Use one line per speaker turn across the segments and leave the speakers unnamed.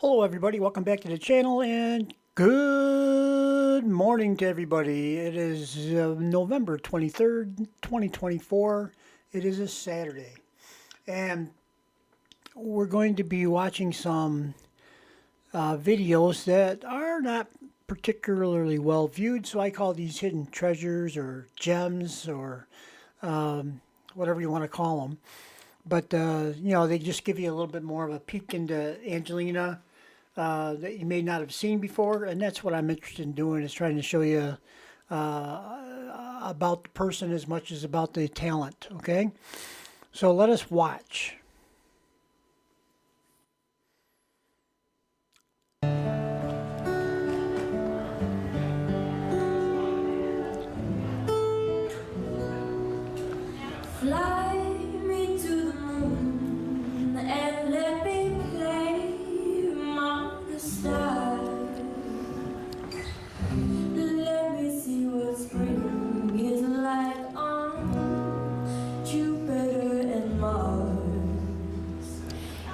Hello everybody, welcome back to the channel and good morning to everybody. It is November 23rd, 2024. It is a Saturday and we're going to be watching some videos that are not particularly well viewed, so I call these hidden treasures or gems or whatever you want to call them. But, they just give you a little bit more of a peek into Angelina that you may not have seen before. And that's what I'm interested in doing, is trying to show you about the person as much as about the talent, okay? So let us watch.
Fly me to the moon and let me play among the stars. Let me see what spring is like on Jupiter and Mars.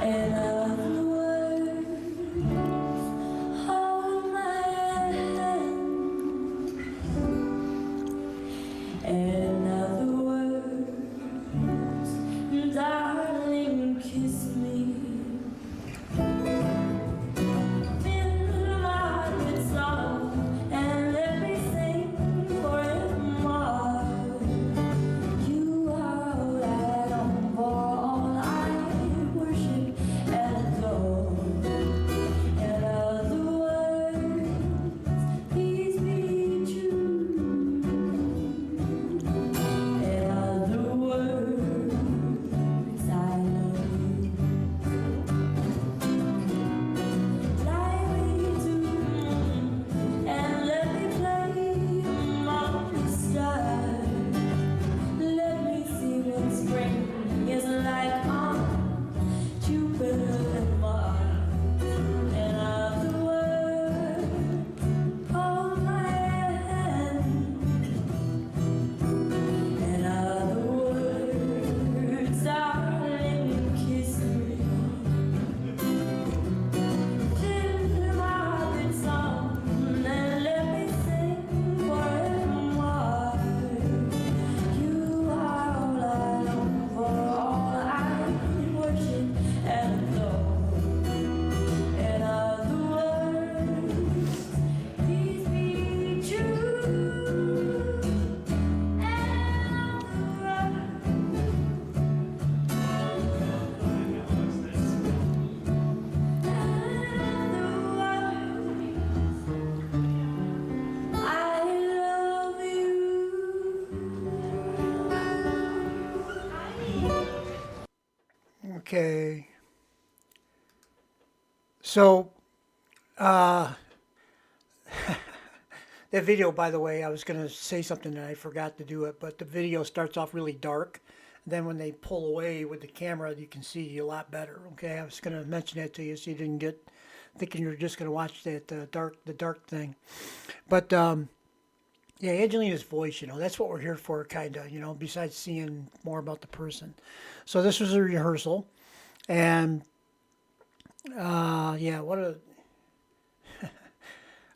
And other words, hold my hand. And other words, darling, kiss me. Fill my heart with song and let me sing forevermore. You are all I long for, all I worship and adore. In other words, please be true. In other words, I love you. Fly me to the moon and let me play among the stars. Let me see what spring is like on Jupiter and Mars. In other words, hold my hand. In other words, darling, kiss me. Fill my heart with song and let me sing forevermore. You are all I long for, all I worship and adore. In other words, please be true. I love you.
Okay. So, that video, by the way, I was going to say something and I forgot to do it, but the video starts off really dark. Then when they pull away with the camera, you can see a lot better. Okay, I was going to mention that to you so you didn't get thinking you're just going to watch that dark thing. But yeah, Angelina's voice, that's what we're here for, kind of, besides seeing more about the person. So this was a rehearsal, and yeah,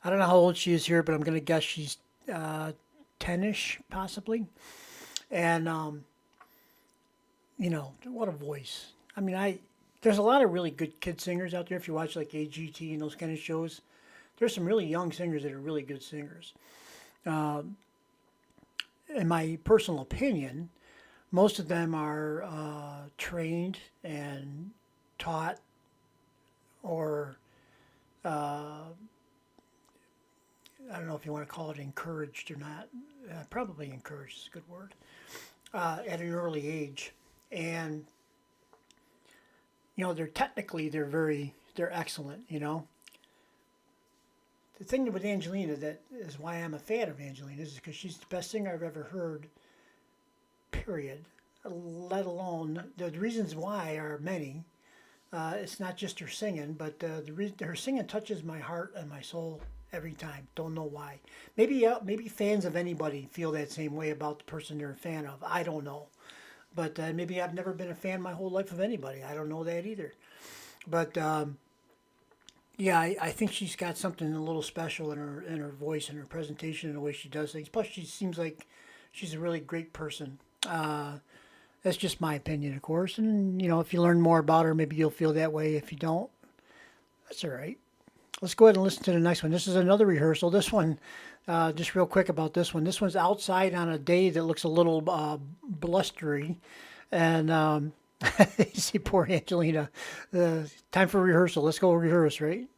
I don't know how old she is here, but I'm going to guess she's 10-ish, possibly. And, what a voice. I mean, there's a lot of really good kid singers out there. If you watch like AGT and those kind of shows, there's some really young singers that are really good singers. In my personal opinion, most of them are trained and taught or I don't know if you want to call it encouraged or not. Probably encouraged is a good word. At an early age, and they're excellent. The thing with Angelina that is why I'm a fan of Angelina is because she's the best singer I've ever heard. Period. Let alone the reasons why are many. It's not just her singing, but her singing touches my heart and my soul every time. Don't know why. Maybe fans of anybody feel that same way about the person they're a fan of. I don't know. But maybe I've never been a fan my whole life of anybody. I don't know that either. But Yeah, I think she's got something a little special in her voice and her presentation and the way she does things. Plus, she seems like she's a really great person. That's just my opinion, of course. And if you learn more about her, maybe you'll feel that way. If you don't, that's all right. Let's go ahead and listen to the next one. This is another rehearsal. This one, just real quick about this one. This one's outside on a day that looks a little blustery, and you see poor Angelina. Time for rehearsal. Let's go rehearse, right?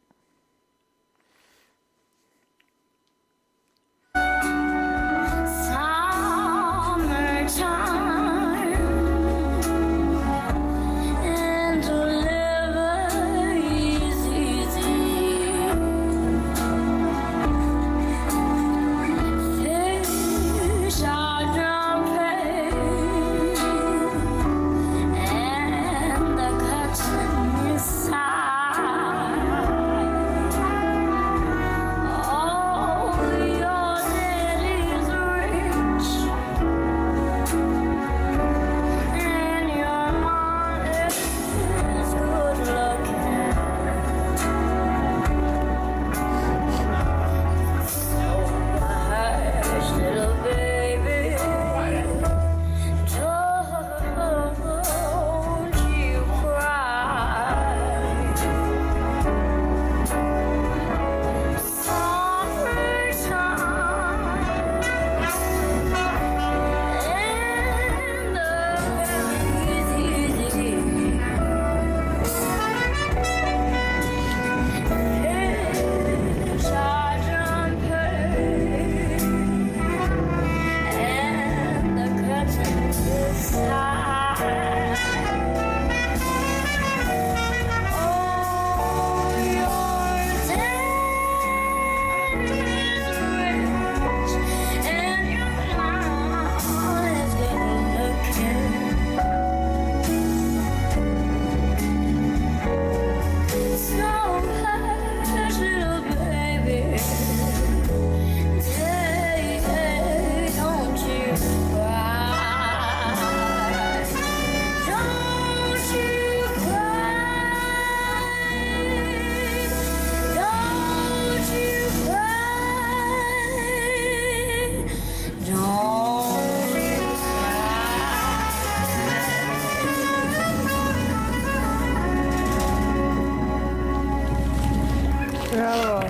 Oh.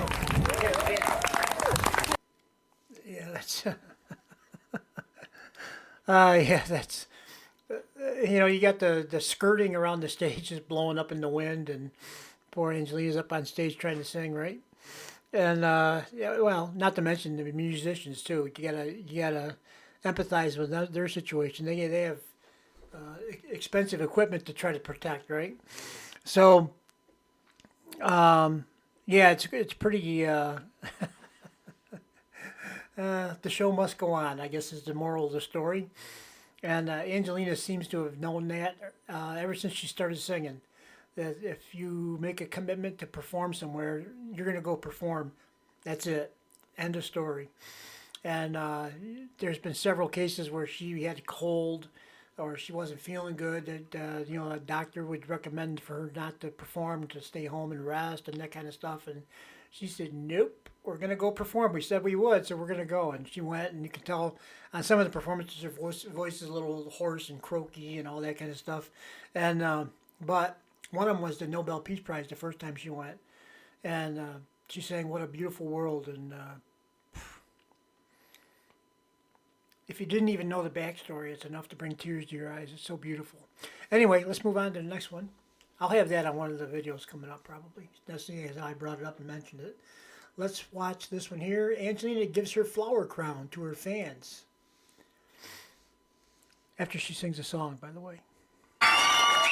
Yeah, that's. Yeah, that's. You got the skirting around the stage just blowing up in the wind, and poor Angelina's up on stage trying to sing, right? And yeah, well, not to mention the musicians too. You gotta empathize with their situation. They have expensive equipment to try to protect, right? So yeah, it's pretty. The show must go on, I guess, is the moral of the story. And Angelina seems to have known that ever since she started singing. That if you make a commitment to perform somewhere, you're going to go perform. That's it. End of story. And there's been several cases where she had a cold or she wasn't feeling good. That a doctor would recommend for her not to perform, to stay home and rest and that kind of stuff. And she said, "Nope, we're gonna go perform. We said we would, so we're gonna go." And she went, and you could tell on some of the performances her voice is a little hoarse and croaky and all that kind of stuff. And but one of them was the Nobel Peace Prize the first time she went, and she sang "What a Beautiful World." And if you didn't even know the backstory, it's enough to bring tears to your eyes. It's so beautiful. Anyway, let's move on to the next one. I'll have that on one of the videos coming up probably. That's the as I brought it up and mentioned it. Let's watch this one here. Angelina gives her flower crown to her fans. After she sings a song, by the way.
I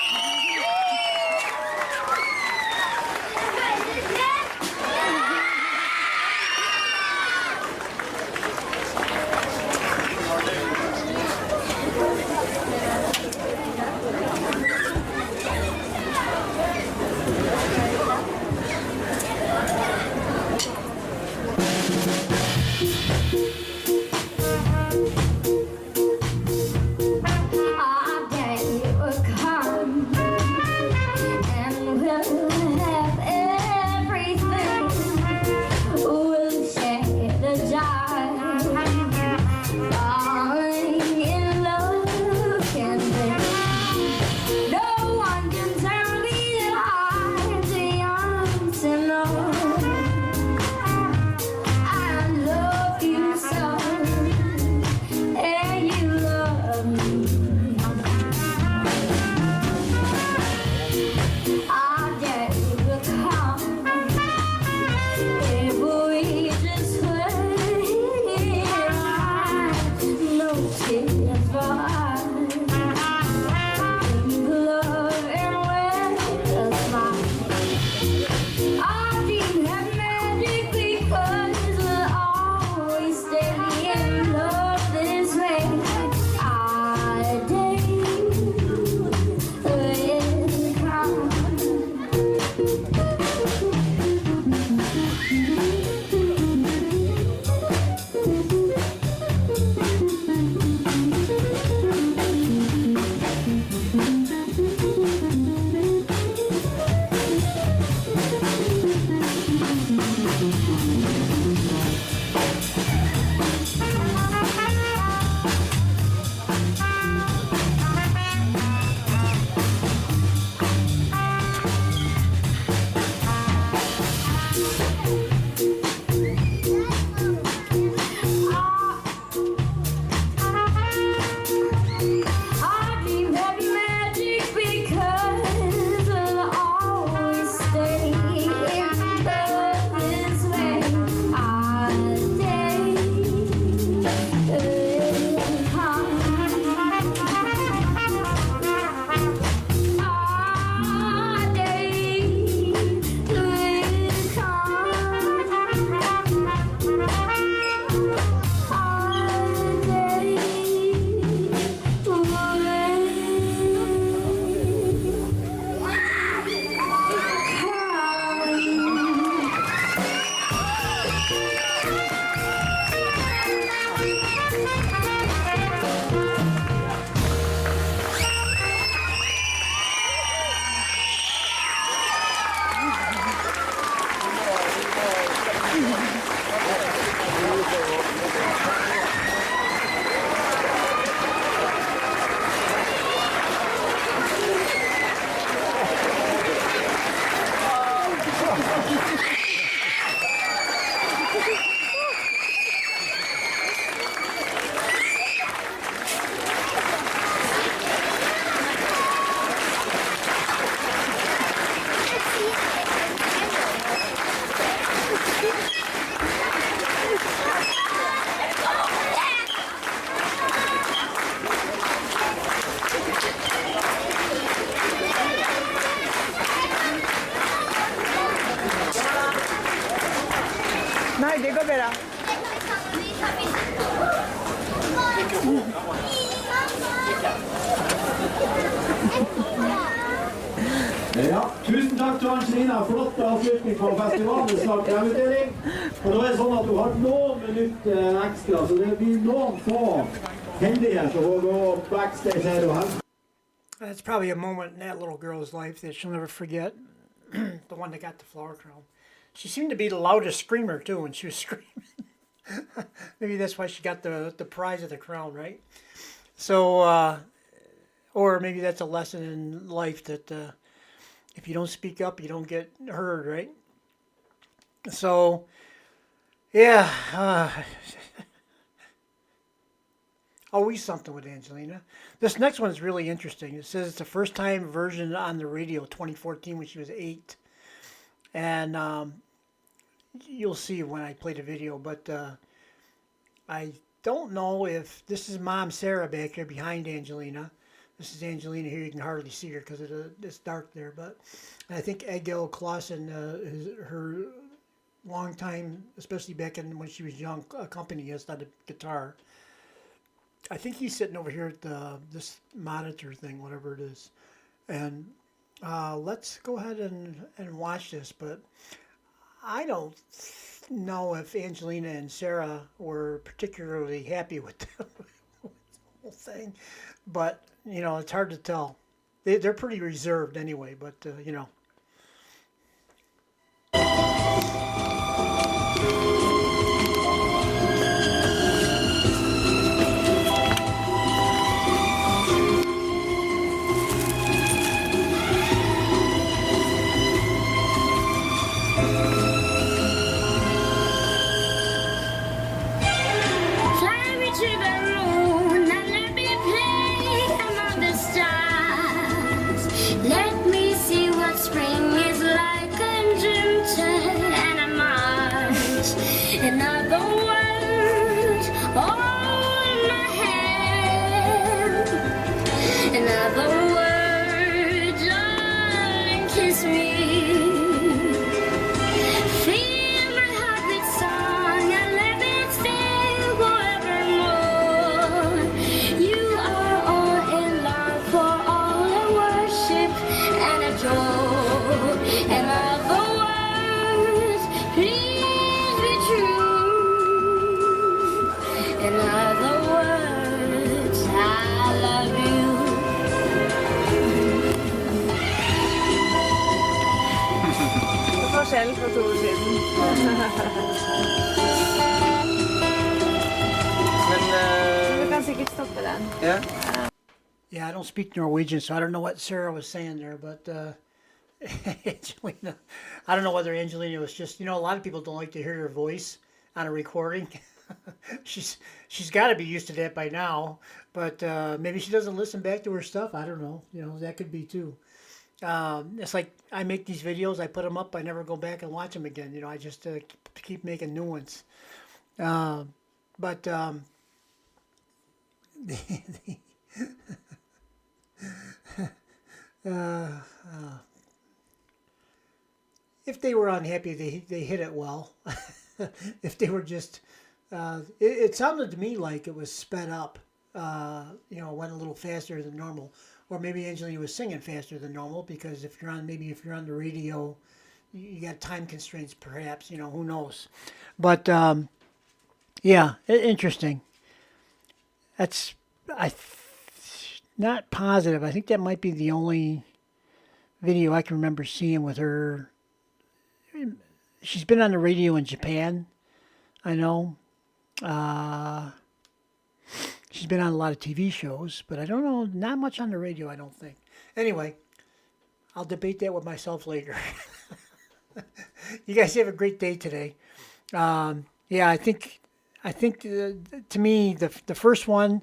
Ja, tusen takk til Angelina. Flott avslutning på festivalen. Snart hjemmeutdeling. Og da er det sånn at du har noen minutter ekstra, så det blir noen få heldige som får gå backstage her og hente.
That's probably a moment in that little girl's life that she'll never forget. The one that got the flower crown. She seemed to be the loudest screamer too when she was screaming. Maybe that's why she got the prize of the crown, right? So, or maybe that's a lesson in life that if you don't speak up, you don't get heard, right? So, yeah. Always something with Angelina. This next one is really interesting. It says it's the first time version on the radio, 2014, when she was 8. And you'll see when I play the video. But I don't know if this is Mom Sarah back here behind Angelina. This is Angelina here. You can hardly see her because it's dark there. But I think Egil Clausen is her long time, especially back in when she was young, accompanist on the guitar. I think he's sitting over here at this monitor thing, whatever it is. And let's go ahead and watch this. But I don't know if Angelina and Sarah were particularly happy with the whole thing. But, you know, it's hard to tell. They're pretty reserved anyway, but, you know.
Fly me to the moon and let me play among the stars. Let me see what spring is like on Jupiter and on Mars. In other words, hold my hand. In other words, darling, kiss me. Fill my heart with song and let it stay forevermore. You are all in love, for all I worship and adore. In other words, please be true. In other words, I love you.
Forskjell på to år siden.
Men
Du kan sikkert stoppe den.
ja.
Yeah, I don't speak Norwegian, so I don't know what Sarah was saying there, but Angelina, I don't know whether Angelina was just, you know, a lot of people don't like to hear her voice on a recording. she's got to be used to that by now, but maybe she doesn't listen back to her stuff. I don't know. You know, that could be too. It's like I make these videos, I put them up, I never go back and watch them again. You know, I just keep making new ones. But if they were unhappy, they hit it well. If they were just, it sounded to me like it was sped up. You know, went a little faster than normal, or maybe Angelina was singing faster than normal because if you're on the radio, you got time constraints, perhaps. You know, who knows? But yeah, interesting. That's not positive. I think that might be the only video I can remember seeing with her. She's been on the radio in Japan, I know. She's been on a lot of TV shows, but I don't know, not much on the radio, I don't think. Anyway, I'll debate that with myself later. You guys have a great day today. Yeah, I think to me, the first one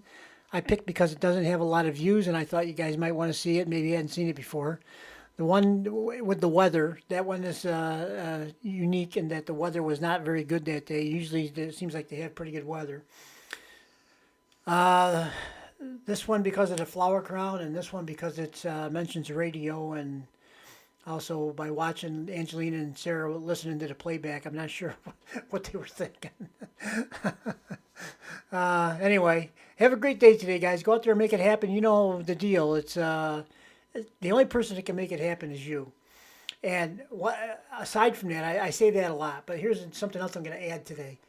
I picked because it doesn't have a lot of views, and I thought you guys might want to see it. Maybe you hadn't seen it before. The one with the weather, that one is unique in that the weather was not very good that day. Usually it seems like they have pretty good weather. This one because of the flower crown, and this one because it mentions radio, and also by watching Angelina and Sarah listening to the playback. I'm not sure what they were thinking. Anyway, have a great day today, guys. Go out there and make it happen. You know the deal. It's The only person that can make it happen is you. And aside from that, I say that a lot, but here's something else I'm going to add today.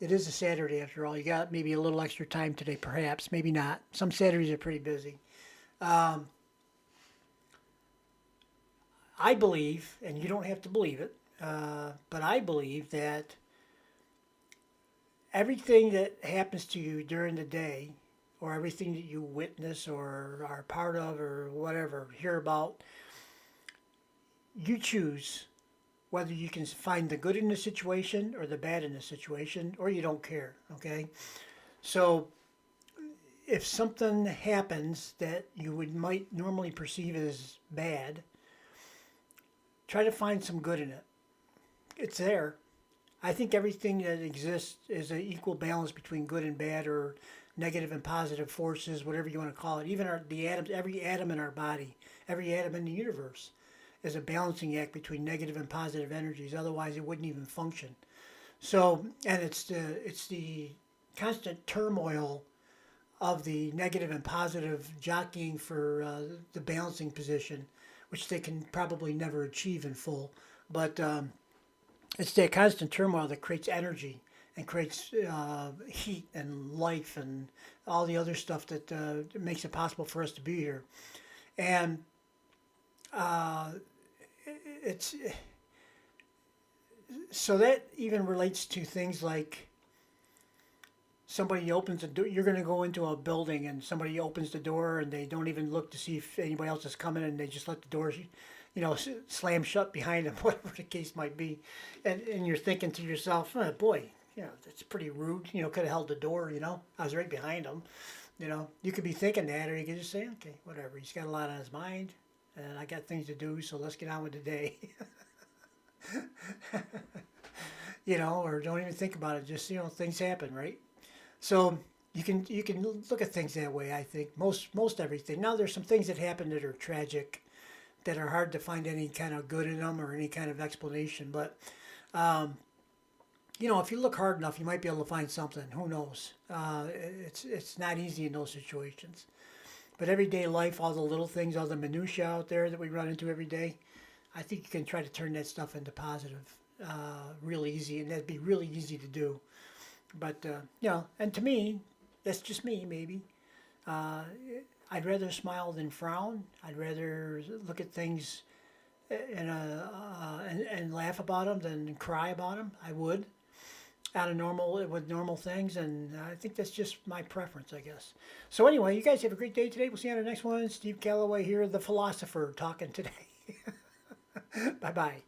It is a Saturday after all. You got maybe a little extra time today, perhaps, maybe not. Some Saturdays are pretty busy. I believe, and you don't have to believe it, but I believe that everything that happens to you during the day, or everything that you witness or are part of or whatever, hear about, you choose whether you can find the good in the situation or the bad in the situation, or you don't care, okay? So if something happens that might normally perceive as bad, try to find some good in it. It's there. I think everything that exists is an equal balance between good and bad, or negative and positive forces, whatever you want to call it. Even the atoms, every atom in our body, every atom in the universe is a balancing act between negative and positive energies. Otherwise, it wouldn't even function. So, and it's the constant turmoil of the negative and positive jockeying for the balancing position, which they can probably never achieve in full. But it's that constant turmoil that creates energy and creates heat and life and all the other stuff that makes it possible for us to be here. And it's so that even relates to things like somebody opens a door. You're going to go into a building and somebody opens the door and they don't even look to see if anybody else is coming, and they just let the doors, slam shut behind them, whatever the case might be. And you're thinking to yourself, oh, boy, that's pretty rude. Could have held the door, I was right behind him. You could be thinking that, or you could just say, okay, whatever. He's got a lot on his mind, and I got things to do, so let's get on with the day. Or don't even think about it. Just, things happen, right? So you can look at things that way, I think. Most everything. Now, there's some things that happen that are tragic, that are hard to find any kind of good in them or any kind of explanation. But, if you look hard enough, you might be able to find something. Who knows? It's not easy in those situations. But everyday life, all the little things, all the minutiae out there that we run into every day, I think you can try to turn that stuff into positive real easy, and that'd be really easy to do. But, and to me, that's just me, maybe. I'd rather smile than frown. I'd rather look at things and laugh about them than cry about them. I would, with normal things, and I think that's just my preference, I guess. So anyway, you guys have a great day today. We'll see you on the next one. Steve Callaway here, the philosopher, talking today. Bye-bye.